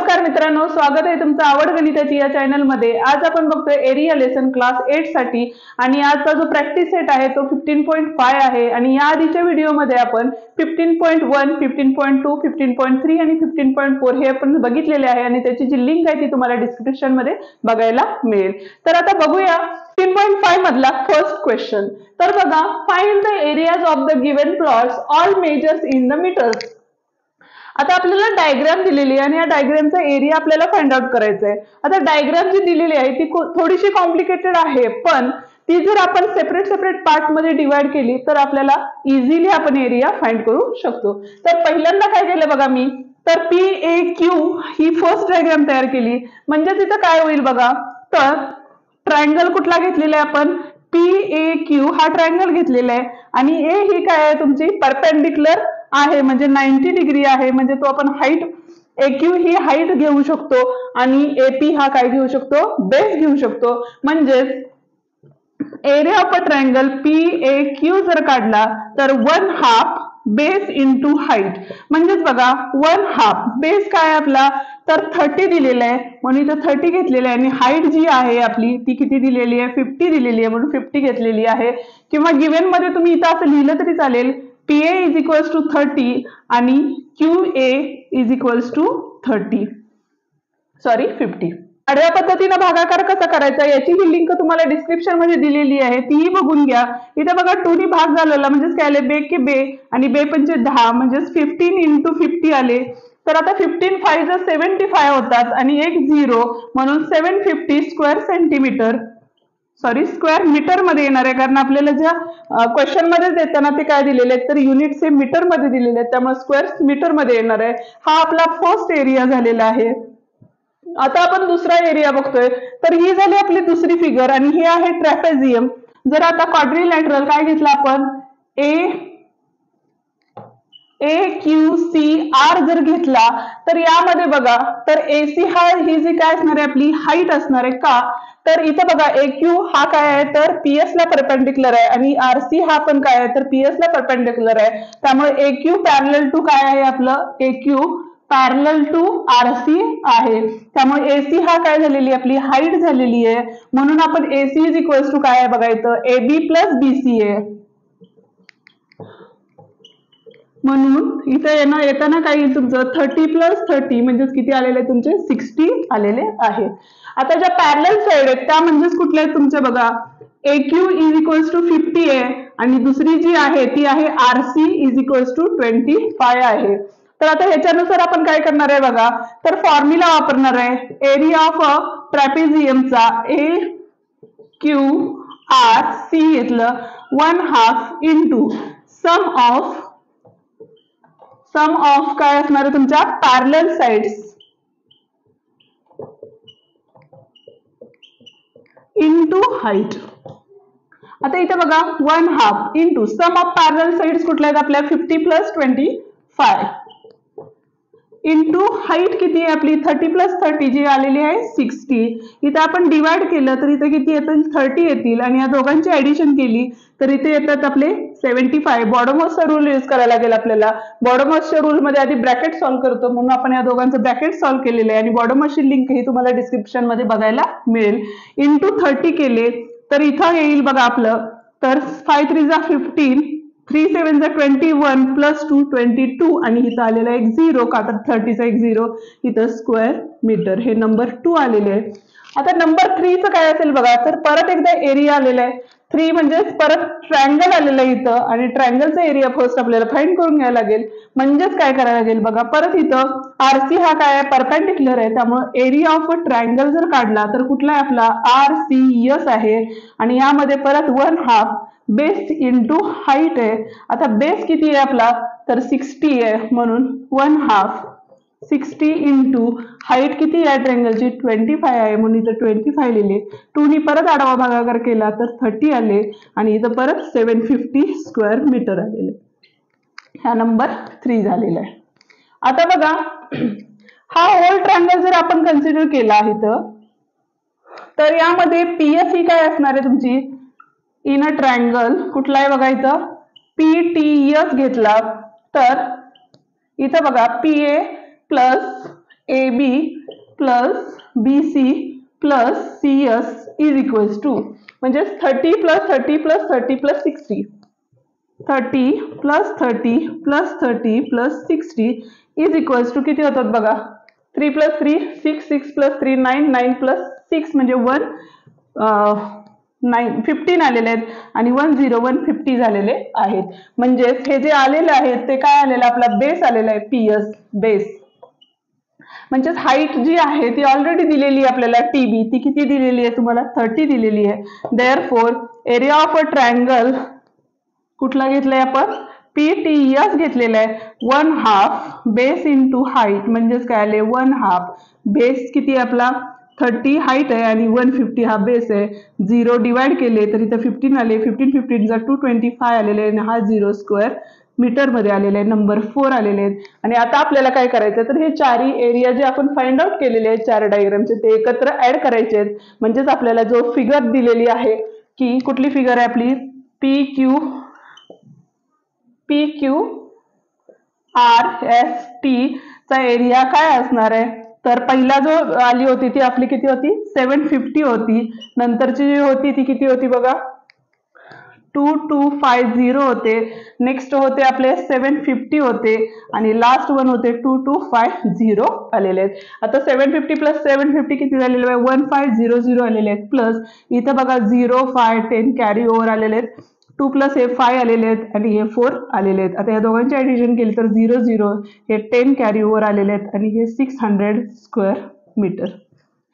नमस्कार मित्रांनो, स्वागत आहे तुमचं आवड गणिताची या चॅनल मध्ये। आज आपण बघतोय एरिया लेसन क्लास 8 साठी आणि आजचा जो प्रॅक्टिस सेट आहे तो 15.5 आहे आणि या आधीच्या व्हिडिओ मध्ये आपण 15.1, 15.2, 15.3 आणि 15.4 हे आपण बघितलेले आहे आणि त्याची जी लिंक आहे ती तुम्हाला डिस्क्रिप्शन मध्ये बघायला मिळेल। तर आता बघूया 15.5 मधला फर्स्ट क्वेश्चन। तर बघा, find the areas of the given plots all measures in the metres. आता आपल्याला डायग्राम दिलेली आहे आणि या डायग्रामचा एरिया आपल्याला फाइंड आउट करायचा आहे। आता डायग्राम जी दिलेली आहे ती थोडीशी कॉम्प्लिकेटेड आहे, पण ती जर आपण सेपरेट पार्ट मध्ये डिवाइड केली तर आपल्याला इझिली आपण एरिया फाइंड करू शकतो। तर पहिल्यांदा काय केलं बघा मी, तर PAQ ही फर्स्ट डायग्राम तयार केली। म्हणजे तिथं काय होईल बघा, तर ट्रायंगल कुठला घेतलेला आहे आपण, PAQ हा ट्रायंगल घेतलेला आहे आणि A ही काय आहे तुमची परपेंडिक्युलर आहे, म्हणजे 90 डिग्री आहे, म्हणजे तो आपण हाईट AQ ही हाईट घेऊ शकतो आणि AP हा काय घेऊ शकतो, बेस घेऊ शकतो। म्हणजे area of a triangle PAQ जर काढला तर 1/2 बेस इंटू हाईट। म्हणजेच बघा 1/2 बेस काय आपला, तर 30 दिलेला आहे म्हणून इथं 30 घेतलेलं आहे आणि हाईट जी आहे आपली ती किती दिलेली आहे, 50 दिलेली आहे म्हणून 50 घेतलेली आहे। किंवा गिवन मध्ये तुम्ही इथं असं लिहिलं तरी चालेल, PA इज इक्वल्स टू 30 आणि QA इज इक्वल्स टू 50। आडव्या पद्धतीने भागाकार कसा करायचा याची ही लिंक तुम्हाला डिस्क्रिप्शन मध्ये दिलेली आहे, तीही बघून घ्या। इथे बघा 2 नी भाग झालेला म्हणजे काय आले, बे के बे आणि बे पंचे 10 म्हणजे 15 इंटू 50 आले। तर आता 15 5 75 होतात आणि एक 0 म्हणून 750 square centimetre, sorry square metre मध्ये येणार आहे, कारण आपल्याला ज्या क्वेश्चन मध्ये देताना ते काय दिलेले आहेत तर युनिट्स हे मीटर मध्ये दिलेले आहेत, त्यामुळे स्क्वेअर मीटर मध्ये येणार आहे। हा आपला फर्स्ट एरिया झालेला आहे। आता आपण दुसरा एरिया बघतोय, तर ही झाली आपली दुसरी फिगर आणि हे आहे ट्रॅपेझियम। जर आता क्वाड्रिलॅटरल काय घेतला आपण, AQCR जर घेतला तर यामध्ये बघा, तर AC हा ही जी काय असणार आहे आपली हाईट असणार आहे का, तर इथं बघा AQ हा काय आहे तर PS ला परपेंडिक्युलर आहे आणि RC हा पण काय आहे तर PS ला परपेंडिक्युलर आहे। त्यामुळे AQ पॅरलल टू काय आहे आपलं, AQ पॅरलल टू RC आहे। त्यामुळे AC हा काय झालेली आपली हाईट झालेली आहे, म्हणून आपण AC इज इक्वल्स टू काय आहे बघा इथं AB प्लस BC आहे। म्हणून इथं येताना काय येईल तुमचं 30 प्लस 30 म्हणजे किती आलेले तुमचे 60 आलेले आहे। आता ज्या पॅरलल साइड आहेत त्या म्हणजे कुठल्या आहेत तुमच्या बघा, AQ इज इक्वल्स टू 50 आहे आणि दुसरी जी आहे ती आहे RC इज इक्वल्स टू 25 आहे। तर आता ह्याच्यानुसार आपण काय करणार आहे बघा, तर फॉर्म्युला वापरणार आहे, एरिया ऑफ ट्रॅपेझियमचा AQRC घेतलं 1/2 इंटू सम ऑफ काय असणार आहे तुमच्या पॅरलल साइड्स इंटू हाईट। आता इथे बघा 1/2 into sum of parallel sides कुठल्या आहेत आपल्या 50 प्लस 25 इंटू हाईट किती आहे आपली 30 प्लस 30 जी आलेली आहे 60। इथे आपण डिवाइड केलं तर इथे किती येतील 30 येतील आणि या दोघांची ऍडिशन केली तर इथे येतात आपले 75। बॉडोमॉसचा रूल यूज करायला लागेल आपल्याला। बॉडोमॉसच्या रूल मध्ये आधी ब्रॅकेट सॉल्व्ह करतो, म्हणून आपण या दोघांचं ब्रॅकेट सॉल्व्ह केलेलं आहे आणि बॉडोमॉसची लिंक ही तुम्हाला डिस्क्रिप्शन मध्ये बघायला मिळेल। इंटू 30 केले तर इथं येईल बघा आपलं, तर 5 3 जा 15, 3 7 जा 21 प्लस 2 22 आणि इथं आलेला एक 0 का तर 30 चा एक 0 इथं स्क्वेअर मीटर, हे नंबर 2 आलेले आहे। आता नंबर 3 चं काय असेल बघा, तर परत एकदा एरिया आलेला आहे 3 म्हणजे परत ट्रायंगल आलेलं आहे इथं आणि ट्रायंगलचा एरिया फर्स्ट आपल्याला फाइंड करून घ्यायला लागेल। म्हणजेच काय करायला लागेल बघा, परत इथं RC हा काय आहे परपेंडिक्युलर आहे, त्यामुळे एरिया ऑफ अ ट्रायंगल जर काढला तर कुठला आहे आपला RCS आहे आणि यामध्ये परत 1/2 बेस इंटू हाईट आहे। आता बेस किती आहे आपला तर 60 आहे म्हणून 1/2 60 इंटू हाईट किती आहे ट्रायंगलची 25 आहे म्हणून इथं 25 लिहिले। 2 नी परत आडवा भागाकार केला तर 30 आले आणि इथं परत 750 स्क्वेअर मीटर आलेले। हा नंबर 3 झालेला आहे। आता बघा, हा होल ट्रायंगल जर आपण कन्सिडर केला इथं तर यामध्ये PS ही काय असणार आहे तुमची इन अ ट्रायंगल, कुठला आहे बघा इथं PTS घेतला तर इथं बघा PA plus AB plus BC plus CS is equals to म्हणजे 30 plus 30 plus 30 plus 60 30 plus 30 plus 30 plus 60 is equals to किती होतात बघा 3 प्लस 3 6 6 प्लस 3 9 9 प्लस 6 म्हणजे 15 आलेले आहेत आणि 10150 झालेले आहेत. म्हणजेच हे जे आलेले आहेत ते काय आलेलं आपला बेस आलेला आहे PS बेस. म्हणजेच हाईट जी आहे ती ऑलरेडी दिलेली आहे आपल्याला TB ती किती दिलेली आहे तुम्हाला 30 दिलेली आहे. Therefore area of a triangle कुठला घेतलाय आपण PTS घेतलेला आहे 1/2 बेस इंटू हाईट म्हणजेच काय आले 1/2 बेस किती आपला 30 हाईट आहे आणि 150 हा बेस आहे. 0 डिवाइड केले तर इथं 15 आले 15 15 जा 225 आलेले आणि हा 0 स्क्वेअर मीटर मध्ये आलेले आहे. नंबर 4 आलेले आहेत. आणि आता आपल्याला काय करायचं तर हे चारही एरिया जे आपण फाइंड आउट केलेले आहेत चार डायग्रामचे ते एकत्र ऍड करायचे आहेत. म्हणजेच आपल्याला जो फिगर दिलेली आहे की कुठली फिगर आहे आपली PQRST चा एरिया काय असणार आहे तर पहिला जो आली होती ती आपली किती होती 750 होती. नंतरची जी होती ती किती होती बघा 2250 होते. नेक्स्ट होते आपले 750 होते आणि लास्ट वन होते 2250 आलेले आहेत. आता 750 प्लस 750 किती झालेले आहे 1500 आलेले आहेत. प्लस इथं बघा 0 5 10 कॅरी ओव्हर आलेले आहेत. 2 प्लस हे 5 आलेले आहेत आणि हे 4 आलेले आहेत. आता या दोघांची ऍडिशन केली तर 0 0 हे 10 कॅरी ओव्हर आलेले आहेत आणि हे 600 स्क्वेअर मीटर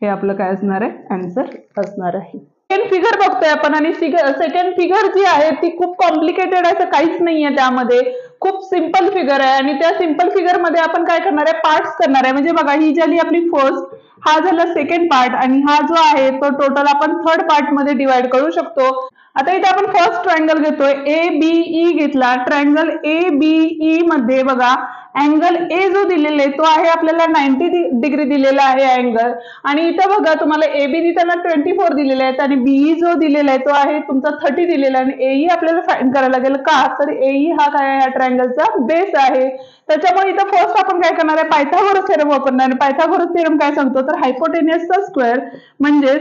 हे आपलं काय असणार आहे आन्सर असणार आहे. सेकंड फिगर बघतोय आपण आणि सेकंड फिगर जी आहे ती खूप कॉम्प्लिकेटेड असं काहीच नाहीये त्यामध्ये खूप सिंपल फिगर आहे आणि त्या सिंपल फिगर मध्ये आपण काय करणार आहे पार्ट्स करणार आहे. म्हणजे बघा ही झाली आपली फर्स्ट हा झाला सेकंड पार्ट आणि हा जो आहे तो टोटल आपण थर्ड पार्ट मध्ये डिवाइड करू शकतो. आता इथे आपण फर्स्ट ट्रायंगल घेतोय ABE घेतला. ट्रायंगल ABE मध्ये बघा अँगल ए जो दिलेला आहे तो आहे आपल्याला 90 डिग्री दिलेला आहे अँगल आणि इथं बघा तुम्हाला AB देताना 24 दिलेले आहेत आणि BE जो दिलेला आहे तो आहे तुमचा 30 दिलेला आहे आणि AE आपल्याला फाइंड करायला लागेल का तर AE हा काय आहे या ट्रायंगलचा बेस आहे. त्याच्यामुळे इथं फर्स्ट आपण काय करणार आहे पायथागोरस थेरम वापरणार आहे. पायथागोरस थेरम काय सांगतो तर हायपोटेनियसचा स्क्वेअर म्हणजे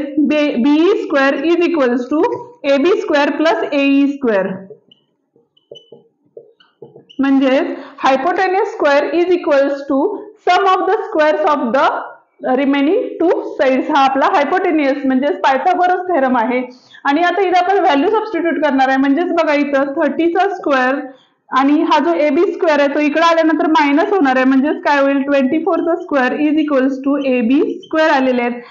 BE square is equals to AB square plus AE square म्हणजे hypotenuse square is equals to sum of the squares of the remaining two sides हा आपला हायपोटेनियस म्हणजे पायथागोरस थेरम आहे. आणि आता इथे आपण व्हॅल्यू सबस्टिट्यूट करणार आहे म्हणजेच बघा इथं 30 चा स्क्वेअर आणि हा जो AB स्क्वेअर आहे तो इकडे आल्यानंतर मायनस होणार आहे म्हणजेच काय होईल 24 चा square is equals to AB square आलेले आहेत.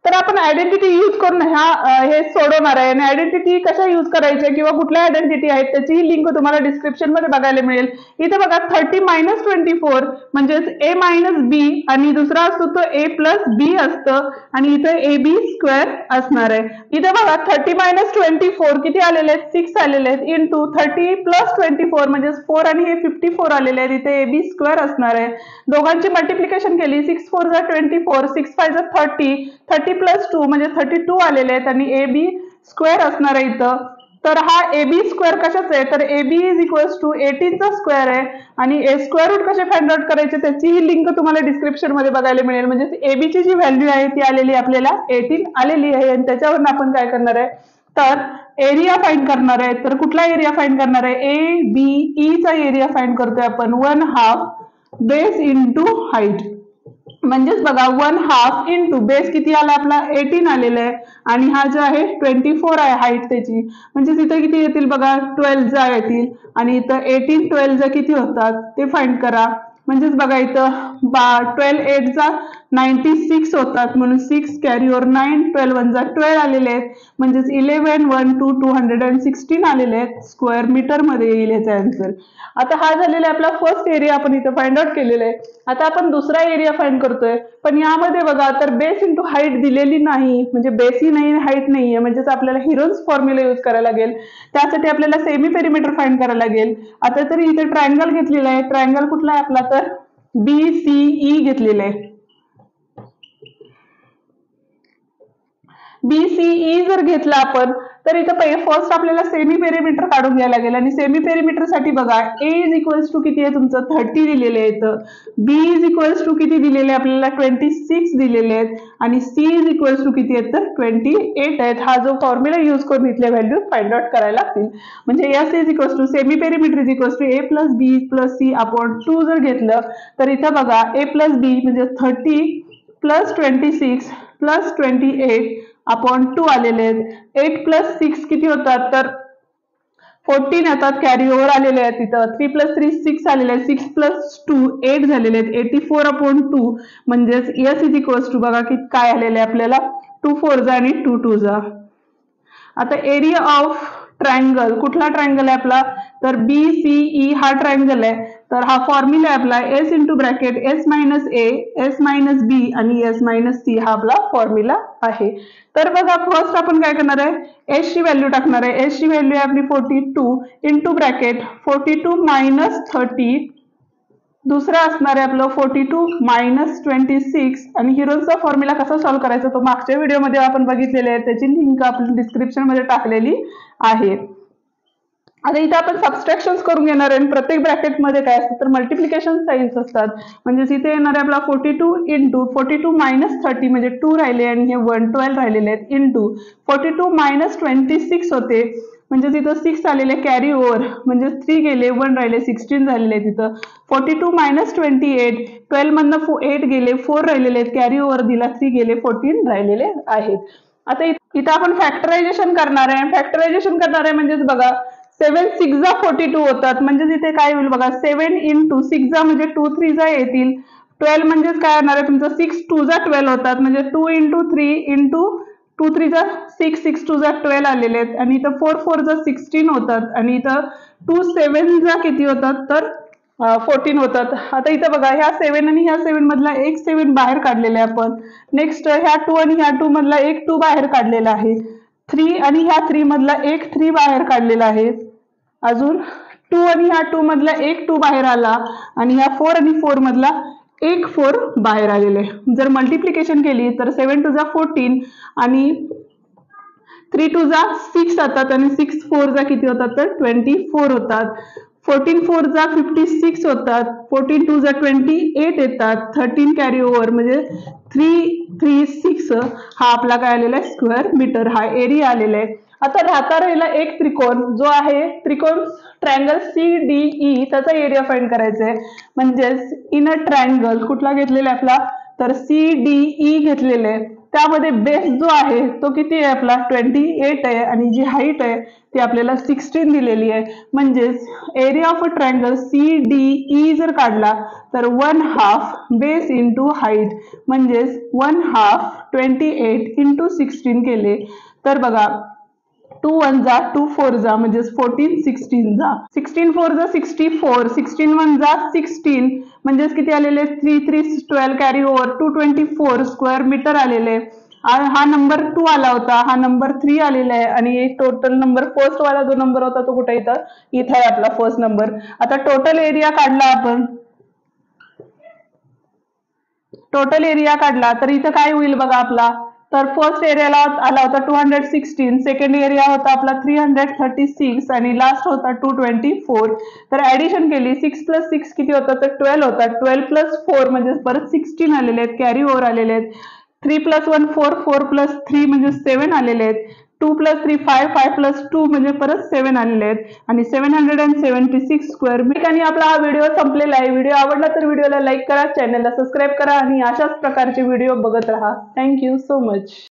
तर आपण आयडेंटिटी यूज करून हे सोडवणार आहे आणि आयडेंटिटी कशा यूज करायच्या किंवा कुठल्या आयडेंटिटी आहेत त्याची लिंक तुम्हाला डिस्क्रिप्शन मध्ये बघायला मिळेल. इथे बघा 30 मायनस 24 म्हणजेच A मायनस B आणि दुसरा असतो तो A प्लस B असतं आणि इथे AB स्क्वेअर असणार आहे. इथे बघा 30 मायनस 24 किती आलेले आहेत 6 आलेले आहेत इंटू 30 प्लस 24 म्हणजे 4 आणि हे 54 आलेले आहेत. इथे AB स्क्वेअर असणार आहे. दोघांची मल्टिप्लिकेशन केली 6 4 जा 24 6 5 जा 30 30 प्लस 2 म्हणजे 32 आलेले आहेत आणि AB स्क्वेअर असणार आहे इथं. तर हा AB स्क्वेअर कशाचा आहे तर AB इज इक्वल्स टू 18 चा स्क्वेअर आहे आणि स्क्वेअर रूट कसे फाइंड आउट करायचे त्याची लिंक तुम्हाला डिस्क्रिप्शन मध्ये बघायला मिळेल. म्हणजे AB ची जी व्हॅल्यू आहे ती आलेली आपल्याला 18 आलेली आहे आणि त्याच्यावरून आपण काय करणार आहे तर एरिया फाइंड करणार आहे. तर कुठला एरिया फाइंड करणार आहे ABE चा एरिया फाइंड करतोय आपण 1/2 बेस इंटू हाईट म्हणजेच बघा 1/2 इंटू बेस किती आला आपला 18 आलेला आहे आणि हा जो आहे 24 आहे हाईट त्याची म्हणजे तिथे किती येतील बघा 12 जा येतील आणि इथं 18 12 जा किती होतात ते फाइंड करा. म्हणजेच बघा इथं 12 8 जा 96 होतात म्हणून 6 कॅरी ओव्हर 9 12 1 जा 12 आलेले आहेत म्हणजेच 11 1 2 216 आलेले आहेत स्क्वेअर मीटर मध्ये येईल याचा आन्सर. आता हा झालेला आपला फर्स्ट एरिया आपण इथं फाइंड आउट केलेला आहे. आता आपण दुसरा एरिया फाइंड करतोय पण यामध्ये बघा तर बेस इंटू हाईट दिलेली नाही म्हणजे बेसही नाही हाईट नाहीये म्हणजेच आपल्याला हिरोन्स फॉर्म्युला यूज करायला लागेल. त्यासाठी आपल्याला सेमी पेरिमीटर फाइंड करायला लागेल. आता तरी इथे ट्रायंगल घेतलेला आहे. ट्रायंगल कुठला आहे आपला तर BCE घेतलेला आहे. BCE जर घेतला आपण तर इथं फर्स्ट आपल्याला सेमी पेरिमीटर काढून घ्यायला लागेल आणि सेमी पेरिमीटर साठी बघा ए इज इक्वल्स टू किती आहे तुमचं 30 दिलेले आहे, इथं बी इज इक्वल्स टू किती दिलेले आपल्याला 26 दिलेले आहेत आणि सी इज इक्वल्स टू किती आहेत तर 28 आहेत. हा जो फॉर्म्युला यूज करून इथल्या व्हॅल्यू फाइंड आउट करायला लागतील. म्हणजे S is equals to semi perimeter is equals to A plus B plus C upon 2 जर घेतलं तर इथं बघा ए प्लस बी म्हणजे 30 प्लस 26 प्लस 28 अपॉन 2 आलेले आहेत. 8 प्लस 6 किती होतात तर 14 येतात, कॅरी ओव्हर आलेले आहेत. तिथं 3 प्लस 3 6 आलेले आहेत, 6 प्लस 2 8 झालेले आहेत. 84 अपॉन 2 म्हणजेच एस इज इक्वल्स टू बघा की काय आलेले आहे आपल्याला 2 4 जा आणि 2 2 जा. आता एरिया ऑफ ट्रायंगल, कुठला ट्रायंगल आहे आपला तर बी सी ई हा ट्रायंगल आहे. तर हा फॉर्म्युला आहे आपला s into bracket s minus a s minus b आणि एस मायनस सी हा आपला फॉर्म्युला आहे. तर बघा फर्स्ट आपण काय करणार आहे एस ची व्हॅल्यू टाकणार आहे. एस ची व्हॅल्यू आहे आपली 42 इंटू ब्रॅकेट 42 मायनस 30, दुसरा असणार आहे आपलं 42 मायनस 26 आणि हिरोनचा फॉर्म्युला कसा सॉल्व्ह करायचा तो मागच्या व्हिडिओमध्ये आपण बघितलेले आहे, त्याची लिंक आपण डिस्क्रिप्शन मध्ये टाकलेली आहे. आता इथे आपण सबस्ट्रॅक्शन करून घेणार आहे. प्रत्येक ब्रॅकेट मध्ये काय असतं तर मल्टिप्लिकेशन साईन्स असतात. म्हणजे इथे येणार आहे आपला 42 इंटू 42 मायनस 30 म्हणजे 2 राहिले आणि हे 112 राहिलेले आहेत इंटू 42 मायनस 26 होते म्हणजे तिथं 6 आलेले कॅरी ओव्हर म्हणजे 3 गेले 1 राहिले 16 झालेले आहेत. तिथं 42 मायनस 28 12 मधनं 8 गेले 4 राहिलेले आहेत, कॅरी ओव्हर दिला 3 गेले 14 राहिलेले आहेत. आता इथं आपण फॅक्टरायझेशन करणार आहे. फॅक्टरायझेशन करणार आहे म्हणजेच बघा 7 6 जा 42 होतात म्हणजे इथे काय होईल बघा 7 इंटू 6 जा म्हणजे 2 3 जा येतील. 12 म्हणजेच काय येणार आहे तुमचं 6 2 जा 12 होतात म्हणजे 2 इंटू 3 इंटू 2 3 जा 6 6 2 जा 12 आलेले आहेत आणि इथं 4 4 जा 16 होतात आणि इथं 2 7 जा किती होतात तर 14 होतात. आता इथं बघा ह्या 7 आणि ह्या 7 मधला एक 7 बाहेर काढलेला आहे आपण. नेक्स्ट ह्या 2 आणि ह्या 2 मधला एक 2 बाहेर काढलेला आहे. 3 आणि ह्या 3 मधला एक 3 बाहेर काढलेला आहे. अजून 2 आणि ह्या 2 मधला एक 2 बाहेर आला आणि ह्या 4 आणि 4 मधला एक 4 बाहेर आलेले आहे. जर मल्टिप्लिकेशन केली तर 7 2 जा 14 आणि 3 2 जा 6 होतात आणि 6 4 जा किती होतात तर 24 होतात. 14 4 जा 56 होतात. 14 2 जा 28 येतात. 13 कॅरी ओव्हर म्हणजे 3 3 6 हा आपला काय आलेला आहे स्क्वेअर मीटर, हा एरिया आलेला आहे. आता राहता राहिला एक त्रिकोण जो आहे त्रिकोण ट्रायंगल CDE, त्याचा एरिया फाइंड करायचा आहे. म्हणजेच इन अ ट्रायंगल कुठला घेतलेला आहे आपला तर CDE घेतलेला आहे. त्यामध्ये बेस जो आहे तो किती आहे आपला 28 आहे आणि जी हाईट आहे ती आपल्याला 16 दिलेली आहे. म्हणजेच area of a triangle CDE जर काढला तर 1/2 बेस इंटू हाईट म्हणजेच 1/2 28 इंटू 16 केले तर बघा 2 1 जा 2 4 जा म्हणजे 14 16 जा 16 4 जा 64 16 1 जा 16 म्हणजेच किती आलेले 3 3 12 कॅरी ओव्हर 224 स्क्वेअर मीटर आलेले. हा नंबर 2 आला होता, हा नंबर 3 आलेला आहे आणि एक टोटल नंबर फर्स्ट वाला जो नंबर होता तो कुठे इथं आहे आपला फर्स्ट नंबर. आता टोटल एरिया काढला आपण, टोटल एरिया काढला तर इथं काय होईल बघा आपला तर फर्स्ट एरियाला आला होता 216, सेकंड एरिया होता आपला 336 आणि लास्ट होता 224. तर ऍडिशन केली 6 प्लस 6 किती होतं तर 12 होता. 12 प्लस 4 म्हणजे परत 16 आलेले आहेत, कॅरी ओव्हर आलेले आहेत. 3 प्लस 1 4 4 प्लस 3 म्हणजे 7 आलेले आहेत. 2 प्लस 3 5 5 प्लस 2 म्हणजे परत 7 आलेले आहेत आणि 776 स्क्वेअर मीटर. आणि आपला हा व्हिडिओ संपलेला आहे. व्हिडिओ आवडला तर व्हिडिओला लाईक करा, चॅनलला सबस्क्राईब करा आणि अशाच प्रकारचे व्हिडिओ बघत राहा. Thank you so much.